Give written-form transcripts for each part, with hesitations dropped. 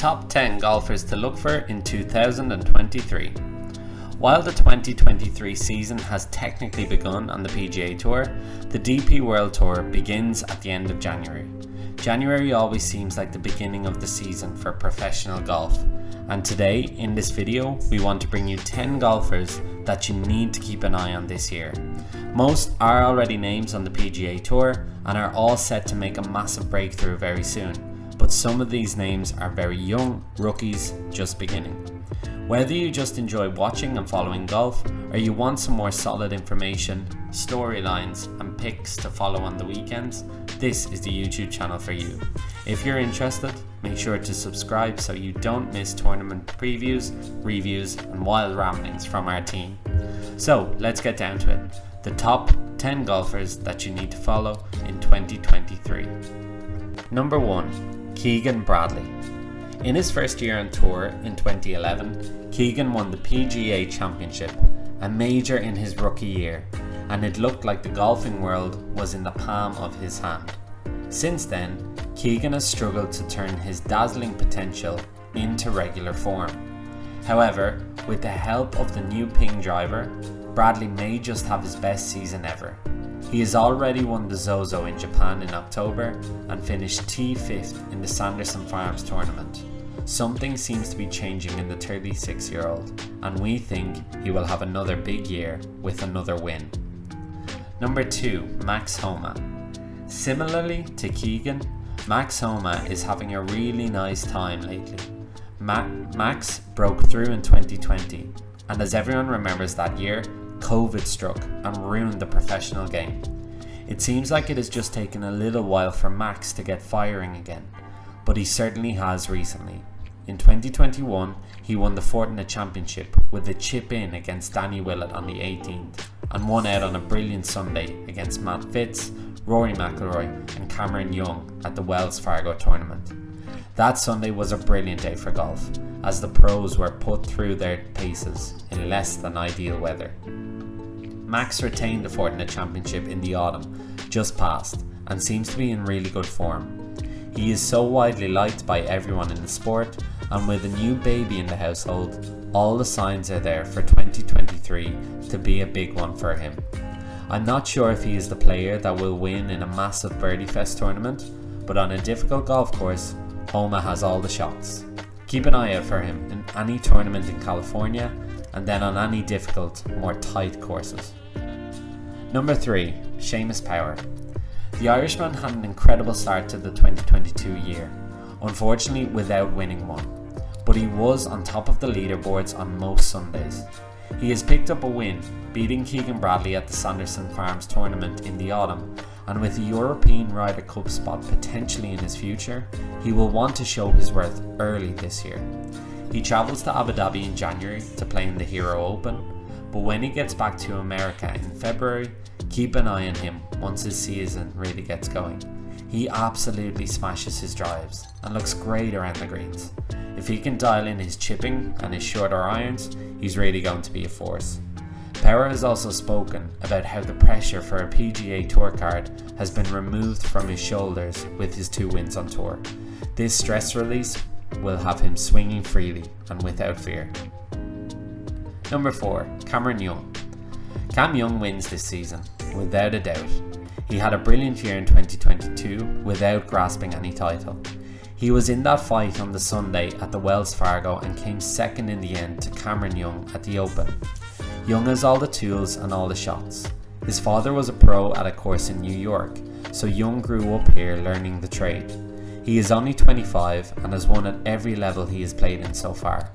top 10 golfers to look for in 2023. While the 2023 season has technically begun on the PGA Tour, the DP World Tour begins at the end of January. January always seems like the beginning of the season for professional golf, and today in this video we want to bring you 10 golfers that you need to keep an eye on this year. Most are already names on the PGA Tour and are all set to make a massive breakthrough very soon, but some of these names are very young rookies just beginning. Whether you just enjoy watching and following golf, or you want some more solid information, storylines and picks to follow on the weekends, this is the YouTube channel for you. If you're interested, make sure to subscribe so you don't miss tournament previews, reviews and wild ramblings from our team. So let's get down to it. The top 10 golfers that you need to follow in 2023. Number 1. Keegan Bradley. In his first year on tour in 2011, Keegan won the PGA Championship, a major in his rookie year, and it looked like the golfing world was in the palm of his hand. Since then, Keegan has struggled to turn his dazzling potential into regular form. However, with the help of the new ping driver, Bradley may just have his best season ever. He has already won the Zozo in Japan in October and finished T5th in the Sanderson Farms tournament. Something seems to be changing in the 36-year-old, and we think he will have another big year with another win. Number 2. Max Homa. Similarly to Keegan, Max Homa is having a really nice time lately. Max broke through in 2020, and as everyone remembers that year, COVID struck and ruined the professional game. It seems like it has just taken a little while for Max to get firing again, but he certainly has recently. In 2021, he won the Fortinet Championship with a chip in against Danny Willett on the 18th and won out on a brilliant Sunday against Matt Fitz, Rory McIlroy and Cameron Young at the Wells Fargo tournament. That Sunday was a brilliant day for golf, as the pros were put through their paces in less than ideal weather. Max retained the Fortinet Championship in the autumn just past and seems to be in really good form. He is so widely liked by everyone in the sport, and with a new baby in the household, all the signs are there for 2023 to be a big one for him. I'm not sure if he is the player that will win in a massive Birdie Fest tournament, but on a difficult golf course, Homa has all the shots. Keep an eye out for him in any tournament in California, and then on any difficult, more tight courses. Number 3. Seamus Power. The Irishman had an incredible start to the 2022 year, unfortunately without winning one, but he was on top of the leaderboards on most Sundays. He has picked up a win, beating Keegan Bradley at the Sanderson Farms tournament in the autumn, and with a European Ryder Cup spot potentially in his future, he will want to show his worth early this year. He travels to Abu Dhabi in January to play in the Hero Open, but when he gets back to America in February, keep an eye on him once his season really gets going. He absolutely smashes his drives and looks great around the greens. If he can dial in his chipping and his shorter irons, he's really going to be a force. Power has also spoken about how the pressure for a PGA Tour card has been removed from his shoulders with his 2 wins on tour. This stress release will have him swinging freely and without fear. Number 4. Cameron Young. Cam Young wins this season, without a doubt. He had a brilliant year in 2022 without grasping any title. He was in that fight on the Sunday at the Wells Fargo and came second in the end to Cameron Young at the Open. Young has all the tools and all the shots. His father was a pro at a course in New York, so Young grew up here learning the trade. He is only 25 and has won at every level he has played in so far.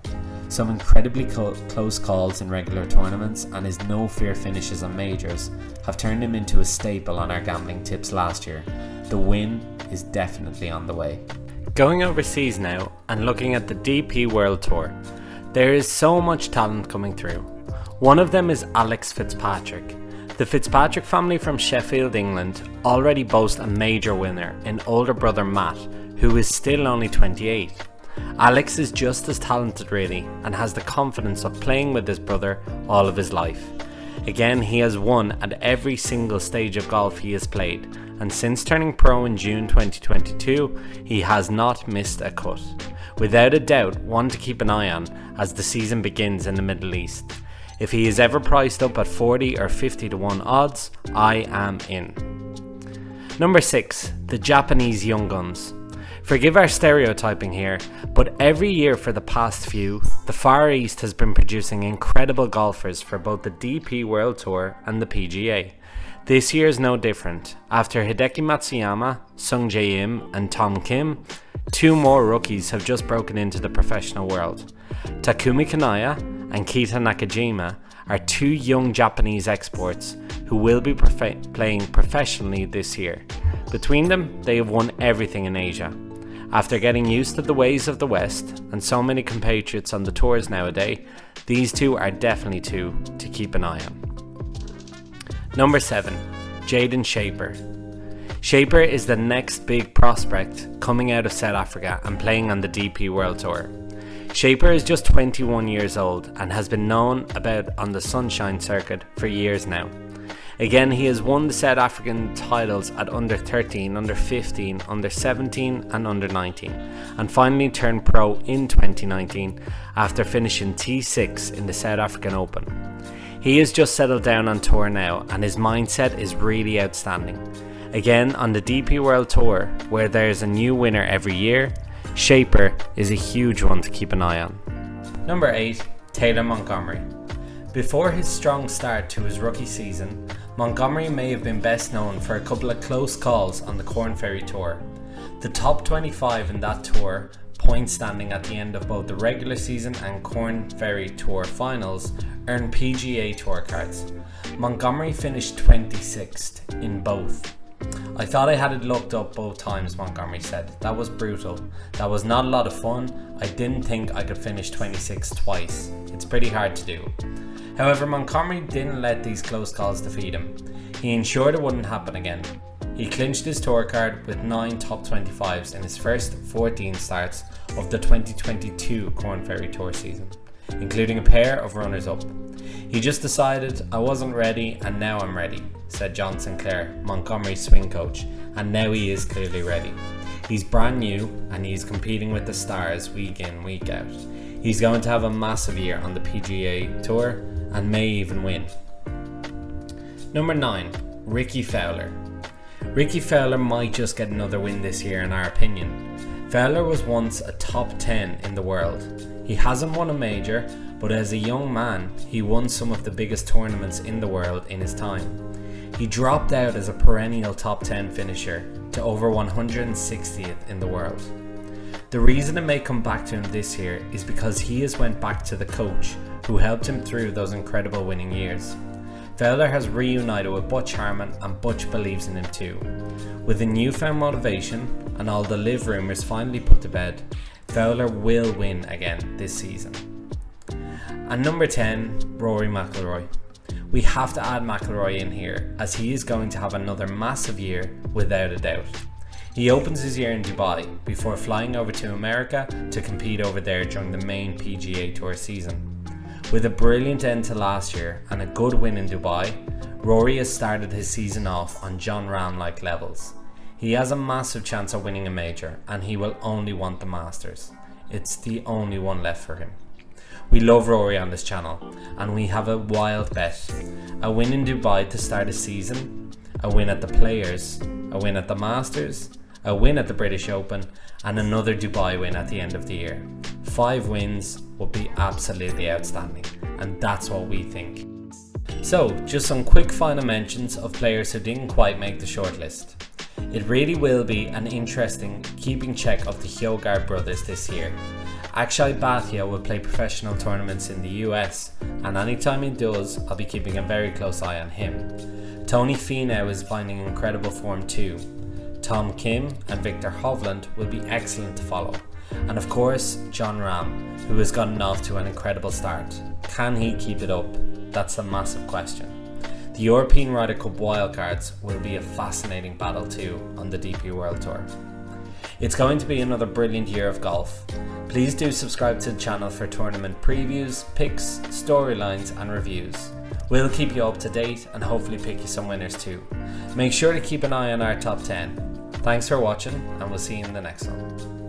Some incredibly close calls in regular tournaments and his no fear finishes on majors have turned him into a staple on our gambling tips last year. The win is definitely on the way. Going overseas now and looking at the DP World Tour, there is so much talent coming through. One of them is Alex Fitzpatrick. The Fitzpatrick family from Sheffield, England already boast a major winner in older brother Matt, who is still only 28. Alex is just as talented really and has the confidence of playing with his brother all of his life. Again, he has won at every single stage of golf he has played, and since turning pro in June 2022, he has not missed a cut. Without a doubt, one to keep an eye on as the season begins in the Middle East. If he is ever priced up at 40 or 50 to 1 odds, I am in. Number 6, the Japanese Young Guns. Forgive our stereotyping here, but every year for the past few, the Far East has been producing incredible golfers for both the DP World Tour and the PGA. This year is no different. After Hideki Matsuyama, Sung Jae-im and Tom Kim, 2 more rookies have just broken into the professional world. Takumi Kanaya and Kita Nakajima are 2 young Japanese exports who will be playing professionally this year. Between them, they have won everything in Asia. After getting used to the ways of the West and so many compatriots on the tours nowadays, these 2 are definitely 2 to keep an eye on. Number 7, JAYDEN SCHAPER. SCHAPER is the next big prospect coming out of South Africa and playing on the DP World Tour. SCHAPER is just 21 years old and has been known about on the Sunshine Circuit for years now. Again, he has won the South African titles at under 13, under 15, under 17 and under 19, and finally turned pro in 2019 after finishing T6 in the South African Open. He has just settled down on tour now and his mindset is really outstanding. Again, on the DP World Tour, where there's a new winner every year, SCHAPER is a huge one to keep an eye on. Number 8, Taylor Montgomery. Before his strong start to his rookie season, Montgomery may have been best known for a couple of close calls on the Corn Ferry Tour. The top 25 in that tour, points standing at the end of both the regular season and Corn Ferry Tour finals, earned PGA Tour cards. Montgomery finished 26th in both. I thought I had it looked up both times, Montgomery said. That was brutal. That was not a lot of fun. I didn't think I could finish 26th twice. It's pretty hard to do. However, Montgomery didn't let these close calls defeat him. He ensured it wouldn't happen again. He clinched his tour card with 9 top 25s in his first 14 starts of the 2022 Corn Ferry Tour season, including a pair of runners-up. He just decided, I wasn't ready and now I'm ready, said John Sinclair, Montgomery's swing coach, and now he is clearly ready. He's brand new and he's competing with the stars week in, week out. He's going to have a massive year on the PGA Tour and may even win. Number 9, Rickie Fowler. Rickie Fowler might just get another win this year in our opinion. Fowler was once a top 10 in the world. He hasn't won a major, but as a young man, he won some of the biggest tournaments in the world in his time. He dropped out as a perennial top 10 finisher to over 160th in the world. The reason it may come back to him this year is because he has went back to the coach who helped him through those incredible winning years. Fowler has reunited with Butch Harmon and Butch believes in him too. With a newfound motivation and all the live rumours finally put to bed, Fowler will win again this season. And number 10, Rory McIlroy. We have to add McIlroy in here as he is going to have another massive year without a doubt. He opens his year in Dubai before flying over to America to compete over there during the main PGA Tour season. With a brilliant end to last year and a good win in Dubai, Rory has started his season off on Jon Rahm-like levels. He has a massive chance of winning a major and he will only want the Masters. It's the only one left for him. We love Rory on this channel and we have a wild bet. A win in Dubai to start a season, a win at the Players, a win at the Masters, a win at the British Open and another Dubai win at the end of the year. 5 wins would be absolutely outstanding and that's what we think. So just some quick final mentions of players who didn't quite make the shortlist. It really will be an interesting keeping check of the Hjøgaard brothers this year. Akshay Bhatia will play professional tournaments in the US and anytime he does, I'll be keeping a very close eye on him. Tony Finau is finding incredible form too. Tom Kim and Victor Hovland will be excellent to follow. And of course, Jon Rahm, who has gotten off to an incredible start. Can he keep it up? That's the massive question. The European Ryder Cup wildcards will be a fascinating battle too on the DP World Tour. It's going to be another brilliant year of golf. Please do subscribe to the channel for tournament previews, picks, storylines and reviews. We'll keep you up to date and hopefully pick you some winners too. Make sure to keep an eye on our top 10. Thanks for watching and we'll see you in the next one.